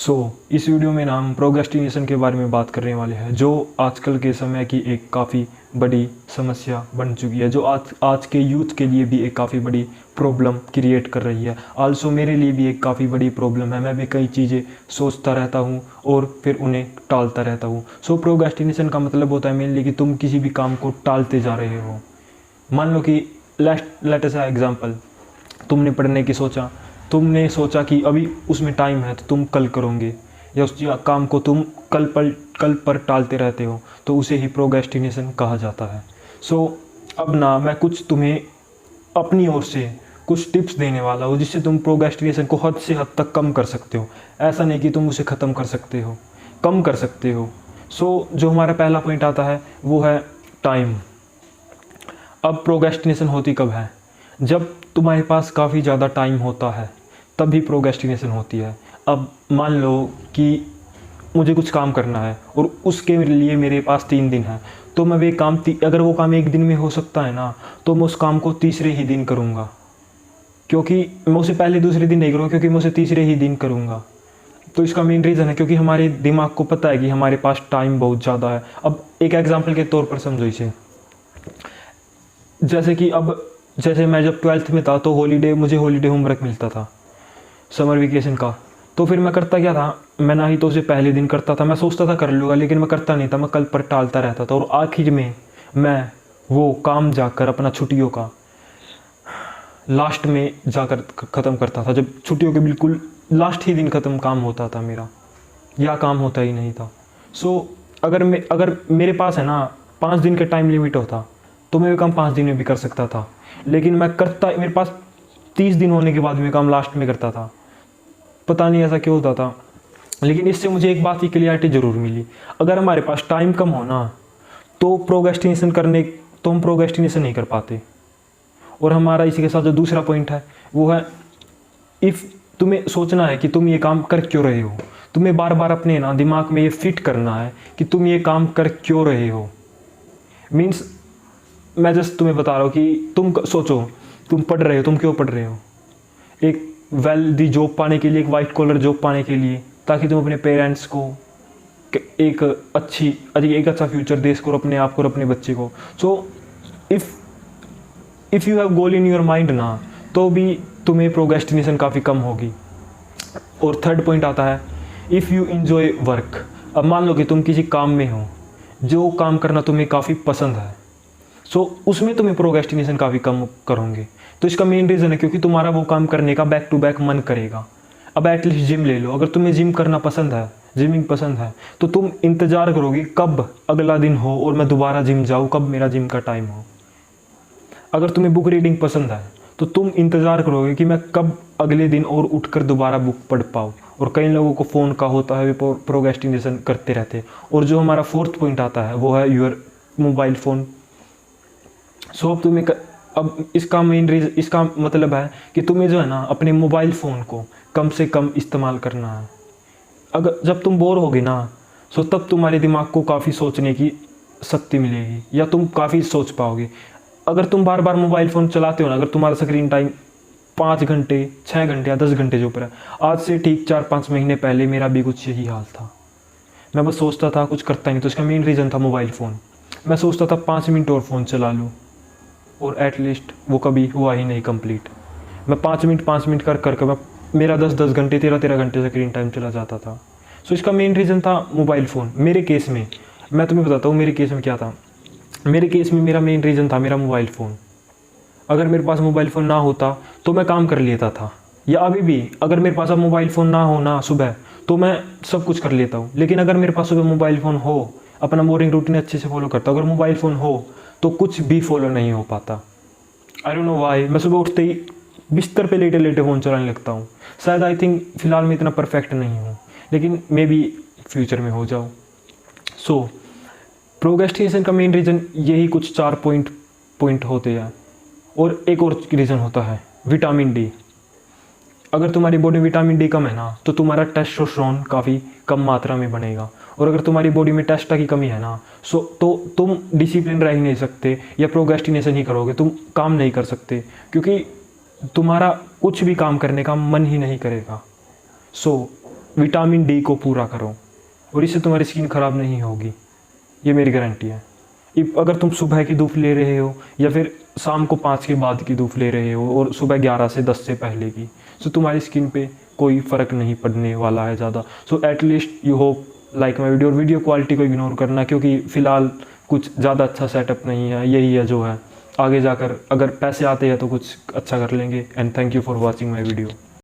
इस वीडियो में ना हम प्रोक्रेस्टिनेशन के बारे में बात करने वाले हैं, जो आजकल के समय की एक काफ़ी बड़ी समस्या बन चुकी है, जो आज के यूथ के लिए भी एक काफ़ी बड़ी प्रॉब्लम क्रिएट कर रही है। आल्सो मेरे लिए भी एक काफ़ी बड़ी प्रॉब्लम है। मैं भी कई चीज़ें सोचता रहता हूँ और फिर उन्हें टालता रहता हूँ। प्रोक्रेस्टिनेशन का मतलब होता है मेनली कि तुम किसी भी काम को टालते जा रहे हो। मान लो कि लेट अस एग्जांपल, तुमने पढ़ने की सोचा, तुमने सोचा कि अभी उसमें टाइम है तो तुम कल करोगे, या उस काम को तुम कल पर टालते रहते हो, तो उसे ही प्रोक्रेस्टिनेशन कहा जाता है। अब ना मैं कुछ तुम्हें अपनी ओर से कुछ टिप्स देने वाला हूँ, जिससे तुम प्रोक्रेस्टिनेशन को हद से हद तक कम कर सकते हो। ऐसा नहीं कि तुम उसे ख़त्म कर सकते हो, कम कर सकते हो। जो हमारा पहला पॉइंट आता है वो है टाइम। अब प्रोक्रेस्टिनेशन होती कब है? जब तुम्हारे पास काफ़ी ज़्यादा टाइम होता है तभी प्रोक्रेस्टिनेशन होती है। अब मान लो कि मुझे कुछ काम करना है और उसके लिए मेरे पास 3 दिन है, तो मैं वे काम अगर वो काम एक दिन में हो सकता है ना, तो मैं उस काम को तीसरे ही दिन करूँगा, क्योंकि मैं उसे पहले दूसरे दिन नहीं करूँगा, क्योंकि मैं उसे तीसरे ही दिन करूँगा। तो इसका मेन रीज़न है क्योंकि हमारे दिमाग को पता है कि हमारे पास टाइम बहुत ज़्यादा है। अब एक एग्जाम्पल के तौर पर समझो इसे, जैसे मैं जब 12th में था तो मुझे हॉलीडे होमवर्क मिलता था समर वेकेशन का। तो फिर मैं करता क्या था, मैं ना ही तो उसे पहले दिन करता था, मैं सोचता था कर लूँगा, लेकिन मैं करता नहीं था, मैं कल पर टालता रहता था, और आखिर में मैं वो काम जाकर अपना छुट्टियों का लास्ट में जाकर ख़त्म करता था, जब छुट्टियों के बिल्कुल लास्ट ही दिन ख़त्म काम होता था मेरा, या काम होता ही नहीं था। अगर मेरे पास है ना 5 दिन का टाइम लिमिट होता तो मैं वो काम 5 दिन में भी कर सकता था, लेकिन मेरे पास 30 दिन होने के बाद मैं काम लास्ट में करता था। पता नहीं ऐसा क्यों होता था, लेकिन इससे मुझे एक बात की क्लियरिटी ज़रूर मिली। अगर हमारे पास टाइम कम हो ना, तो हम प्रोक्रेस्टिनेशन नहीं कर पाते। और हमारा इसी के साथ जो दूसरा पॉइंट है वो है, इफ़ तुम्हें सोचना है कि तुम ये काम कर क्यों रहे हो, तुम्हें बार बार अपने ना दिमाग में ये फिट करना है कि तुम ये काम कर क्यों रहे हो। मीन्स मैं जस्ट तुम्हें बता रहा हूँ कि तुम सोचो, तुम पढ़ रहे हो, तुम क्यों पढ़ रहे हो? एक वेल्दी जॉब पाने के लिए, एक वाइट कॉलर जॉब पाने के लिए, ताकि तुम अपने पेरेंट्स को एक अच्छा फ्यूचर दे सको, अपने आप को और अपने बच्चे को। If you have goal in your mind ना, तो भी तुम्हें प्रोक्रेस्टिनेशन काफ़ी कम होगी। और थर्ड पॉइंट आता है, इफ़ यू इन्जॉय वर्क। अब मान लो कि तुम किसी काम में हो, जो काम करना तुम्हें काफ़ी पसंद है, उसमें तुम्हें प्रोक्रेस्टिनेशन काफ़ी कम करोगे। तो इसका मेन रीज़न है क्योंकि तुम्हारा वो काम करने का बैक टू बैक मन करेगा। अब एटलीस्ट जिम ले लो, अगर तुम्हें जिम करना पसंद है, जिमिंग पसंद है, तो तुम इंतज़ार करोगे कब अगला दिन हो और मैं दोबारा जिम जाऊँ, कब मेरा जिम का टाइम हो। अगर तुम्हें बुक रीडिंग पसंद है तो तुम इंतज़ार करोगे कि मैं कब अगले दिन और उठकर दोबारा बुक पढ़ पाऊँ। और कई लोगों को फ़ोन का होता है, वे प्रोक्रेस्टिनेशन करते रहते हैं। और जो हमारा फोर्थ पॉइंट आता है वो है योर मोबाइल फ़ोन। अब इसका मतलब है कि तुम्हें जो है ना अपने मोबाइल फ़ोन को कम से कम इस्तेमाल करना है। अगर जब तुम बोर होगे ना, तब तुम्हारे दिमाग को काफ़ी सोचने की शक्ति मिलेगी, या तुम काफ़ी सोच पाओगे। अगर तुम बार बार मोबाइल फ़ोन चलाते हो ना, अगर तुम्हारा स्क्रीन टाइम 5 घंटे, 6 घंटे या 10 घंटे जो ऊपर है, आज से ठीक 4-5 महीने पहले मेरा भी कुछ यही हाल था। मैं बस सोचता था, कुछ करता नहीं। तो इसका मेन रीज़न था मोबाइल फ़ोन। मैं सोचता था 5 मिनट और फ़ोन चला लूँ, और एटलीस्ट वो कभी हुआ ही नहीं कंप्लीट। मैं 5 मिनट कर मेरा 10-10 घंटे, 13-13 घंटे स्क्रीन टाइम चला जाता था। इसका मेन रीज़न था मोबाइल फ़ोन। मेरे केस में मैं तुम्हें बताता हूँ मेरे केस में क्या था। मेरे केस में मेरा मेन रीज़न था मेरा मोबाइल फ़ोन। अगर मेरे पास मोबाइल फ़ोन ना होता तो मैं काम कर लेता था, या अभी भी अगर मेरे पास अब मोबाइल फ़ोन ना हो ना सुबह, तो मैं सब कुछ कर लेता हूँ। लेकिन अगर मेरे पास सुबह मोबाइल फ़ोन हो, अपना मॉर्निंग रूटीन अच्छे से फॉलो करता हूँ। अगर मोबाइल फ़ोन हो तो कुछ भी फॉलो नहीं हो पाता। I don't know why. मैं सुबह उठते ही बिस्तर पे लेटे लेटे फ़ोन चलाने लगता हूँ। शायद आई थिंक फ़िलहाल मैं इतना परफेक्ट नहीं हूँ, लेकिन मे बी फ्यूचर में हो जाऊँ। प्रोक्रेस्टिनेशन का मेन रीज़न यही कुछ 4 पॉइंट होते हैं। और एक और रीज़न होता है विटामिन डी। अगर तुम्हारी बॉडी में विटामिन डी कम है ना, तो तुम्हारा टेस्टोस्टेरोन काफ़ी कम मात्रा में बनेगा। और अगर तुम्हारी बॉडी में टेस्टा की कमी है ना, तो तुम डिसिप्लिन रह ही नहीं सकते, या प्रोक्रेस्टिनेशन ही करोगे, तुम काम नहीं कर सकते, क्योंकि तुम्हारा कुछ भी काम करने का मन ही नहीं करेगा। विटामिन डी को पूरा करो और इससे तुम्हारी स्किन ख़राब नहीं होगी, ये मेरी गारंटी है। अगर तुम सुबह की धूप ले रहे हो या फिर शाम को 5 के बाद की धूप ले रहे हो और सुबह 11 से 10 से पहले की, सो तुम्हारी स्किन पे कोई फ़र्क नहीं पड़ने वाला है ज़्यादा। So at least you hope like my video, और वीडियो क्वालिटी को इग्नोर करना क्योंकि फ़िलहाल कुछ ज़्यादा अच्छा सेटअप नहीं है, यही है जो है। आगे जाकर अगर पैसे आते हैं तो कुछ अच्छा कर लेंगे। And thank you for watching my video.